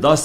10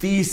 30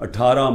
18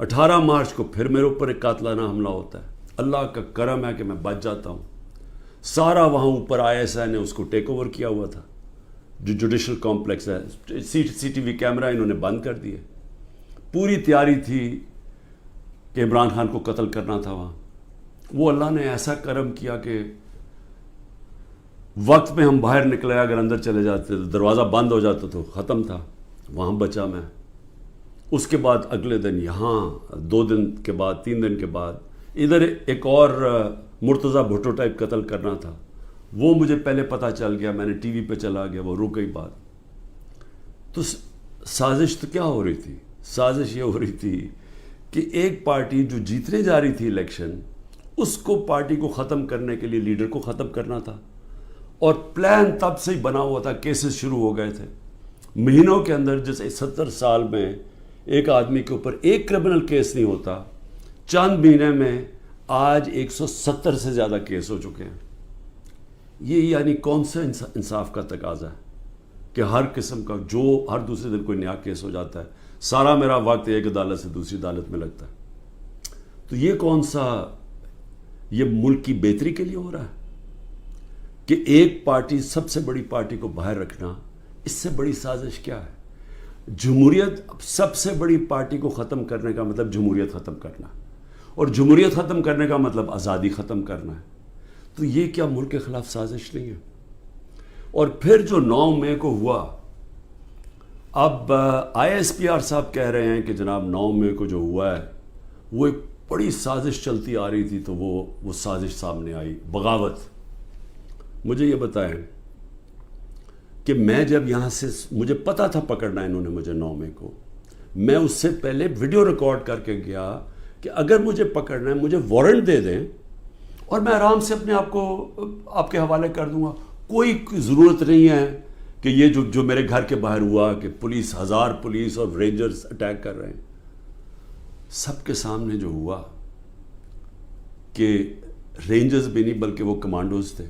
18 مارچ کو پھر میرے اوپر ایک قاتلانہ حملہ ہوتا ہے. اللہ کا کرم ہے کہ میں بچ جاتا ہوں. سارا وہاں اوپر ISI نے اس کو ٹیک اوور کیا ہوا تھا, جو جوڈیشل کمپلیکس ہے. CCTV کیمرہ انہوں نے بند کر دیے. پوری تیاری تھی کہ عمران خان کو قتل کرنا تھا وہاں. وہ اللہ نے ایسا کرم کیا کہ وقت میں ہم باہر نکلے, اگر اندر چلے جاتے تو دروازہ بند ہو جاتا تو ختم تھا. وہاں بچا میں. اس کے بعد اگلے دن یہاں, 2 دن کے بعد, 3 دن کے بعد ادھر ایک اور مرتضیٰ بھٹو ٹائپ قتل کرنا تھا. وہ مجھے پہلے پتہ چل گیا, میں نے ٹی وی پہ چلا گیا, وہ رک گئی بات. تو سازش تو کیا ہو رہی تھی؟ سازش یہ ہو رہی تھی کہ ایک پارٹی جو جیتنے جا رہی تھی الیکشن, اس کو پارٹی کو ختم کرنے کے لیے لیڈر کو ختم کرنا تھا. اور پلان تب سے ہی بنا ہوا تھا. کیسز شروع ہو گئے تھے مہینوں کے اندر. جیسے 70 سال میں ایک آدمی کے اوپر ایک کرمنل کیس نہیں ہوتا, چند مہینے میں آج 170 سے زیادہ کیس ہو چکے ہیں. یہ یعنی کون سا انصاف کا تقاضا ہے کہ ہر قسم کا, جو ہر دوسرے دن کوئی نیا کیس ہو جاتا ہے. سارا میرا وقت ایک عدالت سے دوسری عدالت میں لگتا ہے. تو یہ کون سا, یہ ملک کی بہتری کے لیے ہو رہا ہے کہ ایک پارٹی, سب سے بڑی پارٹی کو باہر رکھنا؟ اس سے بڑی سازش کیا ہے؟ جمہوریت, سب سے بڑی پارٹی کو ختم کرنے کا مطلب جمہوریت ختم کرنا, اور جمہوریت ختم کرنے کا مطلب آزادی ختم کرنا ہے. تو یہ کیا ملک کے خلاف سازش نہیں ہے؟ اور پھر جو 9 مئی کو ہوا, اب ISPR صاحب کہہ رہے ہیں کہ جناب 9 مئی کو جو ہوا ہے وہ ایک بڑی سازش چلتی آ رہی تھی, تو وہ سازش سامنے آئی, بغاوت. مجھے یہ بتائیں کہ میں جب یہاں سے, مجھے پتا تھا پکڑنا انہوں نے مجھے 9 مئی کو, میں اس سے پہلے ویڈیو ریکارڈ کر کے گیا کہ اگر مجھے پکڑنا ہے مجھے وارنٹ دے دیں اور میں آرام سے اپنے آپ کو آپ کے حوالے کر دوں گا. کوئی ضرورت نہیں ہے کہ یہ جو میرے گھر کے باہر ہوا کہ پولیس, 1000 پولیس اور رینجرز اٹیک کر رہے ہیں. سب کے سامنے جو ہوا کہ رینجرز بھی نہیں بلکہ وہ کمانڈوز تھے,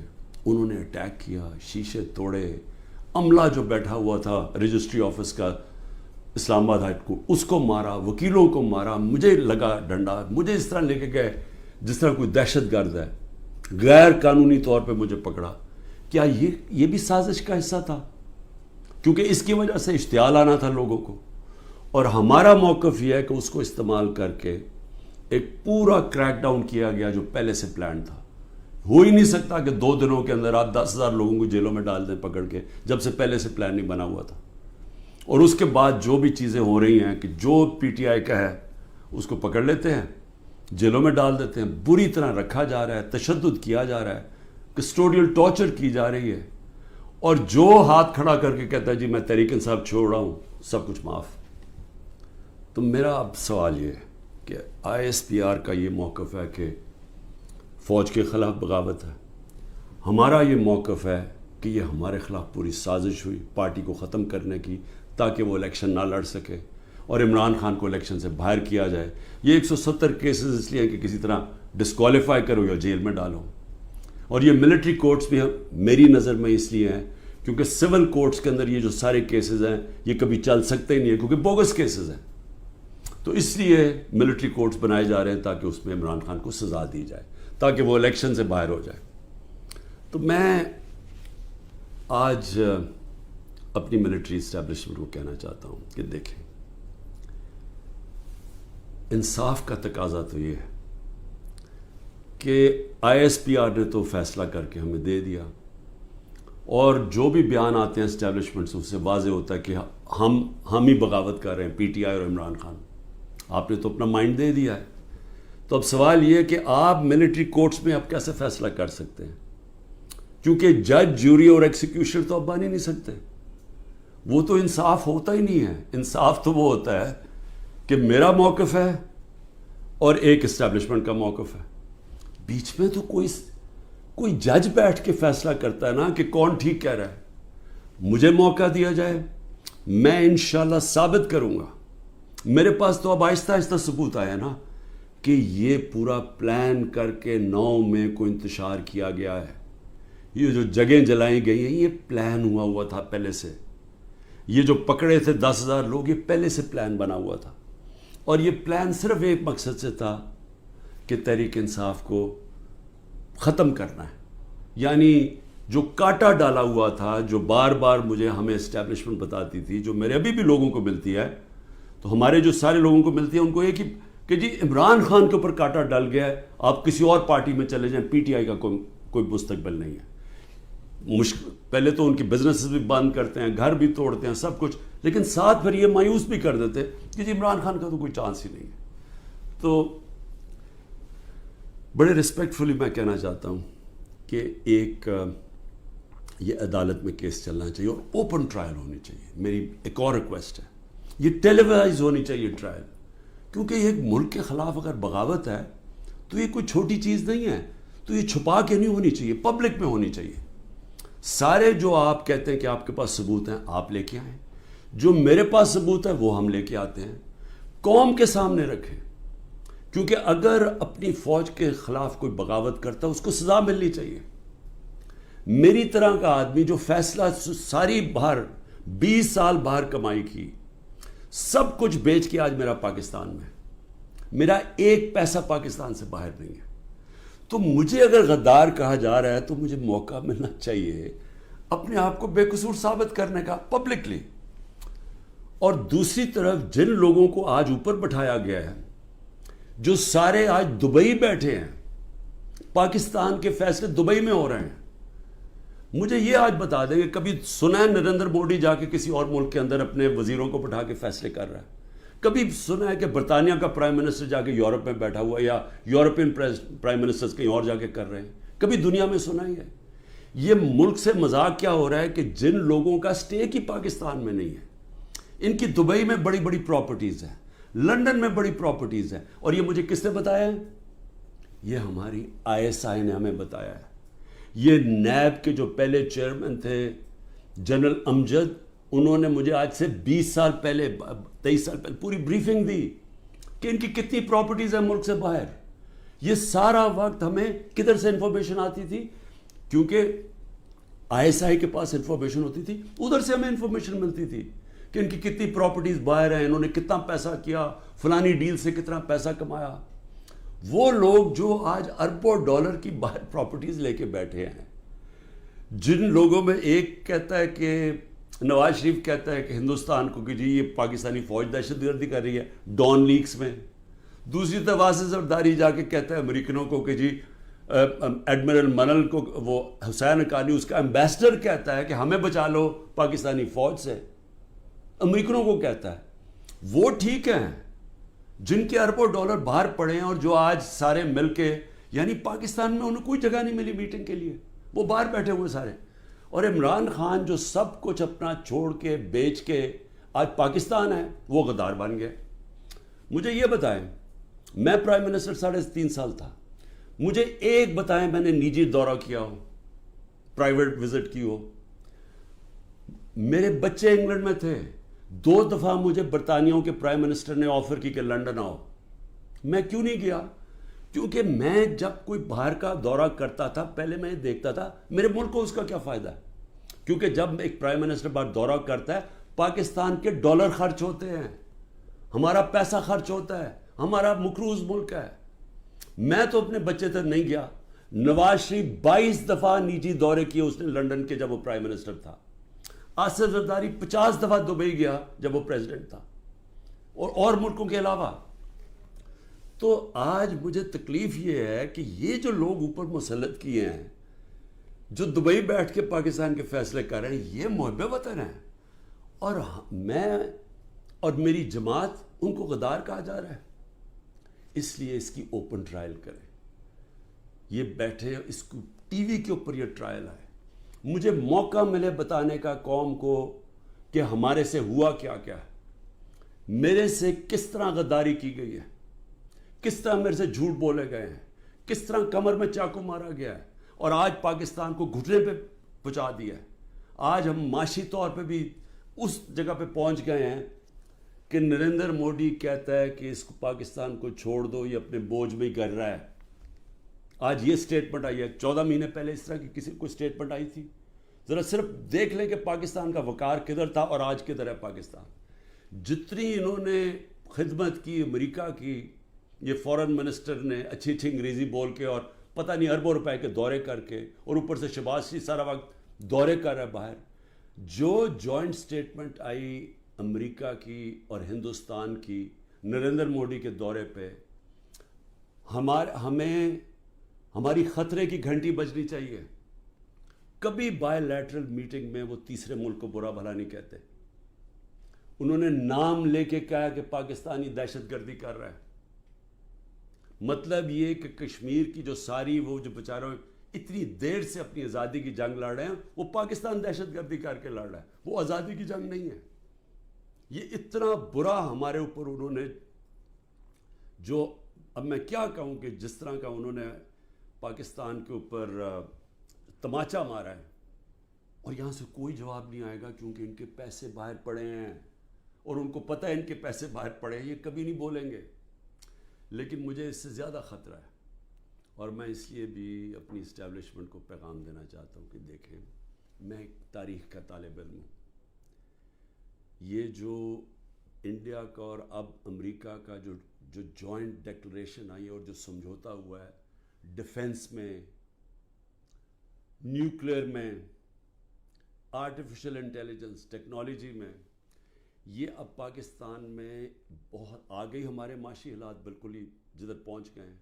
انہوں نے اٹیک کیا, شیشے توڑے. عملہ جو بیٹھا ہوا تھا رجسٹری آفس کا اسلام آباد ہائٹ کو, اس کو مارا, وکیلوں کو مارا, مجھے لگا ڈنڈا, مجھے اس طرح لے کے گئے جس طرح کوئی دہشت گرد ہے, غیر قانونی طور پہ مجھے پکڑا. کیا یہ بھی سازش کا حصہ تھا؟ کیونکہ اس کی وجہ سے اشتعال آنا تھا لوگوں کو, اور ہمارا موقف یہ ہے کہ اس کو استعمال کر کے ایک پورا کریک ڈاؤن کیا گیا جو پہلے سے پلان تھا. ہو ہی نہیں سکتا کہ 2 دنوں کے اندر آپ 10,000 لوگوں کو جیلوں میں ڈال دیں پکڑ کے, جب سے پہلے سے پلان نہیں بنا ہوا تھا. اور اس کے بعد جو بھی چیزیں ہو رہی ہیں کہ جو PTI کا ہے اس کو پکڑ لیتے ہیں, جیلوں میں ڈال دیتے ہیں, بری طرح رکھا جا رہا ہے, تشدد کیا جا رہا ہے, کسٹوڈیل ٹارچر کی جا رہی ہے, اور جو ہاتھ کھڑا کر کے کہتا ہے جی میں تحریک انصاف چھوڑ رہا ہوں, سب کچھ معاف. تو میرا اب سوال یہ ہے کہ ISPR کا یہ موقف ہے کہ فوج کے خلاف بغاوت ہے. ہمارا یہ موقف ہے کہ یہ ہمارے خلاف پوری سازش ہوئی پارٹی کو ختم کرنے کی, تاکہ وہ الیکشن نہ لڑ سکے اور عمران خان کو الیکشن سے باہر کیا جائے. یہ 170 کیسز اس لیے ہیں کہ کسی طرح ڈسکوالیفائی کرو یا جیل میں ڈالو. اور یہ ملٹری کورٹس بھی میری نظر میں اس لیے ہیں کیونکہ سول کورٹس کے اندر یہ جو سارے کیسز ہیں یہ کبھی چل سکتے ہی نہیں ہیں, کیونکہ بوگس کیسز ہیں. تو اس لیے ملٹری کورٹس بنائے جا رہے ہیں تاکہ اس میں عمران خان کو سزا دی جائے, تاکہ وہ الیکشن سے باہر ہو جائے. تو میں آج اپنی ملٹری اسٹیبلشمنٹ کو کہنا چاہتا ہوں کہ دیکھیں, انصاف کا تقاضا تو یہ ہے کہ ISPR نے تو فیصلہ کر کے ہمیں دے دیا, اور جو بھی بیان آتے ہیں اسٹیبلشمنٹ سے اس سے واضح ہوتا ہے کہ ہم ہی بغاوت کر رہے ہیں, PTI اور عمران خان. آپ نے تو اپنا مائنڈ دے دیا ہے. تو اب سوال یہ ہے کہ آپ ملٹری کورٹس میں اب کیسے فیصلہ کر سکتے ہیں, کیونکہ جج, جوری اور ایکسیکیوشن تو اب بن ہی نہیں سکتے. وہ تو انصاف ہوتا ہی نہیں ہے. انصاف تو وہ ہوتا ہے کہ میرا موقف ہے اور ایک اسٹیبلشمنٹ کا موقف ہے, بیچ میں تو کوئی جج بیٹھ کے فیصلہ کرتا ہے نا کہ کون ٹھیک کہہ رہا ہے. مجھے موقع دیا جائے, میں انشاءاللہ ثابت کروں گا. میرے پاس تو اب آہستہ آہستہ ثبوت آیا نا کہ یہ پورا پلان کر کے 9 مئی کو انتشار کیا گیا ہے. یہ جو جگہیں جلائی گئی ہیں یہ پلان ہوا تھا پہلے سے. یہ جو پکڑے تھے 10,000 لوگ, یہ پہلے سے پلان بنا ہوا تھا. اور یہ پلان صرف ایک مقصد سے تھا کہ تحریک انصاف کو ختم کرنا ہے. یعنی جو کاٹا ڈالا ہوا تھا، جو بار بار مجھے ہمیں اسٹیبلشمنٹ بتاتی تھی، جو میرے ابھی بھی لوگوں کو ملتی ہے، تو ہمارے جو سارے لوگوں کو ملتی ہے ان کو ایک ہی کہ جی عمران خان کے اوپر کاٹا ڈل گیا ہے، آپ کسی اور پارٹی میں چلے جائیں، پی ٹی آئی کا کوئی مستقبل نہیں ہے. پہلے تو ان کی بزنسز بھی بند کرتے ہیں، گھر بھی توڑتے ہیں، سب کچھ، لیکن ساتھ پھر یہ مایوس بھی کر دیتے کہ جی عمران خان کا تو کوئی چانس ہی نہیں ہے. تو بڑے ریسپیکٹفلی میں کہنا چاہتا ہوں کہ ایک یہ عدالت میں کیس چلنا چاہیے اور اوپن ٹرائل ہونی چاہیے. میری ایک اور ریکویسٹ ہے، یہ ٹیلی وائز ہونی چاہیے ٹرائل، کیونکہ ایک ملک کے خلاف اگر بغاوت ہے تو یہ کوئی چھوٹی چیز نہیں ہے. تو یہ چھپا کے نہیں ہونی چاہیے، پبلک میں ہونی چاہیے. سارے جو آپ کہتے ہیں کہ آپ کے پاس ثبوت ہیں، آپ لے کے آئیں. جو میرے پاس ثبوت ہے وہ ہم لے کے آتے ہیں، قوم کے سامنے رکھیں. کیونکہ اگر اپنی فوج کے خلاف کوئی بغاوت کرتا ہے اس کو سزا ملنی چاہیے. میری طرح کا آدمی جو فیصلہ ساری باہر 20 سال باہر کمائی کی، سب کچھ بیچ کے آج میرا پاکستان میں، میرا ایک پیسہ پاکستان سے باہر نہیں ہے. تو مجھے اگر غدار کہا جا رہا ہے تو مجھے موقع ملنا چاہیے اپنے آپ کو بے قصور ثابت کرنے کا پبلکلی. اور دوسری طرف جن لوگوں کو آج اوپر بٹھایا گیا ہے، جو سارے آج دبئی بیٹھے ہیں، پاکستان کے فیصلے دبئی میں ہو رہے ہیں. مجھے یہ آج بتا دیں کہ کبھی سنا ہے نریندر مودی جا کے کسی اور ملک کے اندر اپنے وزیروں کو بٹھا کے فیصلے کر رہا ہے؟ کبھی سنا ہے کہ برطانیہ کا پرائم منسٹر جا کے یورپ میں بیٹھا ہوا، یا یورپین پرائم منسٹر کہیں اور جا کے کر رہے ہیں؟ کبھی دنیا میں سنا ہی ہے؟ یہ ملک سے مذاق کیا ہو رہا ہے کہ جن لوگوں کا اسٹیک ہی پاکستان میں نہیں ہے، ان کی دبئی میں بڑی بڑی پراپرٹیز ہیں، لنڈن میں بڑی پراپرٹیز ہیں. اور یہ مجھے کس نے بتایا ہے؟ یہ ہماری ISI نے ہمیں بتایا ہے. یہ نیب کے جو پہلے چیئرمین تھے جنرل امجد، انہوں نے مجھے آج سے 20 سال پہلے 23 سال پہلے پوری بریفنگ دی کہ ان کی کتنی پراپرٹیز ہیں ملک سے باہر. یہ سارا وقت ہمیں کدھر سے انفارمیشن آتی تھی؟ کیونکہ ISI کے پاس انفارمیشن ہوتی تھی، ادھر سے ہمیں انفارمیشن ملتی تھی کہ ان کی کتنی پراپرٹیز باہر ہیں، انہوں نے کتنا پیسہ کیا، فلانی ڈیل سے کتنا پیسہ کمایا. وہ لوگ جو آج اربوں ڈالر کی باہر پراپرٹیز لے کے بیٹھے ہیں، جن لوگوں میں ایک کہتا ہے کہ نواز شریف کہتا ہے کہ ہندوستان کو کہ جی یہ پاکستانی فوج دہشت گردی کر رہی ہے ڈان لیکس میں، دوسری طرف واسف زرداری جا کے کہتا ہے امریکنوں کو کہ جی ایڈمرل منل کو، وہ حسین حقانی اس کا ایمبیسڈر کہتا ہے کہ ہمیں بچا لو پاکستانی فوج سے، امریکنوں کو کہتا ہے. وہ ٹھیک ہیں جن کے اربوں ڈالر باہر پڑے ہیں اور جو آج سارے مل کے، یعنی پاکستان میں انہیں کوئی جگہ نہیں ملی میٹنگ کے لیے، وہ باہر بیٹھے ہوئے سارے. اور عمران خان جو سب کچھ اپنا چھوڑ کے بیچ کے آج پاکستان ہے، وہ غدار بن گئے. مجھے یہ بتائیں، میں پرائم منسٹر 3.5 سال تھا، مجھے ایک بتائیں میں نے نجی دورہ کیا ہو، پرائیویٹ وزٹ کی ہو. میرے بچے انگلینڈ میں تھے، 2 دفعہ مجھے برطانیہ کے پرائم منسٹر نے آفر کی کہ لنڈن آؤ. میں کیوں نہیں گیا؟ کیونکہ میں جب کوئی باہر کا دورہ کرتا تھا پہلے میں دیکھتا تھا میرے ملک کو اس کا کیا فائدہ ہے. کیونکہ جب ایک پرائم منسٹر باہر دورہ کرتا ہے، پاکستان کے ڈالر خرچ ہوتے ہیں، ہمارا پیسہ خرچ ہوتا ہے، ہمارا مقروض ملک ہے. میں تو اپنے بچے تک نہیں گیا. نواز شریف 22 دفعہ نجی دورے کیے اس نے لنڈن کے جب وہ پرائم منسٹر تھا. آصف زرداری 50 دفعہ دبئی گیا جب وہ پریزیڈنٹ تھا، اور ملکوں کے علاوہ. تو آج مجھے تکلیف یہ ہے کہ یہ جو لوگ اوپر مسلط کیے ہیں، جو دبئی بیٹھ کے پاکستان کے فیصلے کر رہے ہیں، یہ محب وطن ہیں، اور میں اور میری جماعت ان کو غدار کہا جا رہا ہے. اس لیے اس کی اوپن ٹرائل کریں. یہ بیٹھے اس کو ٹی وی کے اوپر یہ ٹرائل آئے، مجھے موقع ملے بتانے کا قوم کو کہ ہمارے سے ہوا کیا کیا ہے، میرے سے کس طرح غداری کی گئی ہے، کس طرح میرے سے جھوٹ بولے گئے ہیں، کس طرح کمر میں چاقو مارا گیا ہے، اور آج پاکستان کو گھٹنے پہ پہنچا دیا ہے. آج ہم معاشی طور پہ بھی اس جگہ پہ پہنچ گئے ہیں کہ نریندر مودی کہتا ہے کہ اس کو پاکستان کو چھوڑ دو، یہ اپنے بوجھ میں ہی کر رہا ہے. آج یہ سٹیٹمنٹ آئی ہے، 14 مہینے پہلے اس طرح کی کسی کوئی سٹیٹمنٹ آئی تھی؟ ذرا صرف دیکھ لیں کہ پاکستان کا وقار کدھر تھا اور آج کدھر ہے پاکستان. جتنی انہوں نے خدمت کی امریکہ کی. یہ فورن منسٹر نے اچھی اچھی انگریزی بول کے اور پتہ نہیں اربوں روپے کے دورے کر کے, اور اوپر سے شہباز شریف سارا وقت دورے کر رہا ہے باہر. جو جوائنٹ سٹیٹمنٹ آئی امریکہ کی اور ہندوستان کی نریندر مودی کے دورے پہ, ہمیں ہماری خطرے کی گھنٹی بجنی چاہیے. کبھی بائی لیٹرل میٹنگ میں وہ تیسرے ملک کو برا بھلا نہیں کہتے. انہوں نے نام لے کے کہا کہ پاکستانی دہشت گردی کر رہا ہے. مطلب یہ کہ کشمیر کی جو ساری وہ جو بیچاروں اتنی دیر سے اپنی آزادی کی جنگ لڑ رہے ہیں, وہ پاکستان دہشت گردی کر کے لڑ رہا ہے, وہ آزادی کی جنگ نہیں ہے. یہ اتنا برا ہمارے اوپر انہوں نے, جو اب میں کیا کہوں کہ جس طرح کا انہوں نے پاکستان کے اوپر تماچا مارا ہے, اور یہاں سے کوئی جواب نہیں آئے گا کیونکہ ان کے پیسے باہر پڑے ہیں اور ان کو پتہ ہے ان کے پیسے باہر پڑے ہیں, یہ کبھی نہیں بولیں گے. لیکن مجھے اس سے زیادہ خطرہ ہے, اور میں اس لیے بھی اپنی اسٹیبلشمنٹ کو پیغام دینا چاہتا ہوں کہ دیکھیں, میں ایک تاریخ کا طالب علم ہوں. یہ جو انڈیا کا اور اب امریکہ کا جو جوائنٹ ڈیکلریشن آئی اور جو سمجھوتا ہوا ہے ڈیفنس میں, نیوکلیئر میں, آرٹیفیشل انٹیلیجنس ٹیکنالوجی میں, یہ اب پاکستان میں بہت آگے ہمارے معاشی حالات بالکل ہی جدھر پہنچ گئے ہیں.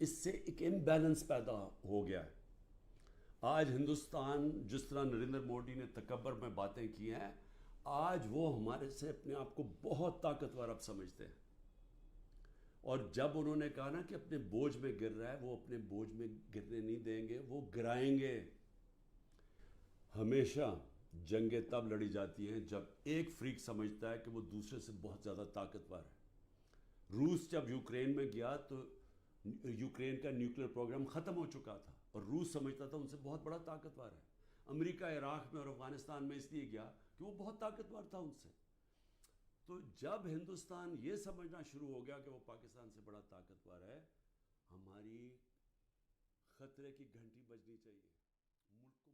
اس سے ایک امبیلنس پیدا ہو گیا ہے. آج ہندوستان جس طرح نریندر مودی نے تکبر میں باتیں کی ہیں, آج وہ ہمارے سے اپنے آپ کو بہت طاقتور اب سمجھتے ہیں. اور جب انہوں نے کہا نا کہ اپنے بوجھ میں گر رہا ہے, وہ اپنے بوجھ میں گرنے نہیں دیں گے, وہ گرائیں گے. ہمیشہ جنگیں تب لڑی جاتی ہیں جب ایک فریق سمجھتا ہے کہ وہ دوسرے سے بہت زیادہ طاقتور ہے. روس جب یوکرین میں گیا تو یوکرین کا نیوکلیئر پروگرام ختم ہو چکا تھا, اور روس سمجھتا تھا ان سے بہت بڑا طاقتور ہے. امریکہ عراق میں اور افغانستان میں اس لیے گیا کہ وہ بہت طاقتور تھا ان سے. تو جب ہندوستان یہ سمجھنا شروع ہو گیا کہ وہ پاکستان سے بڑا طاقتور ہے, ہماری خطرے کی گھنٹی بجنی چاہیے. ملک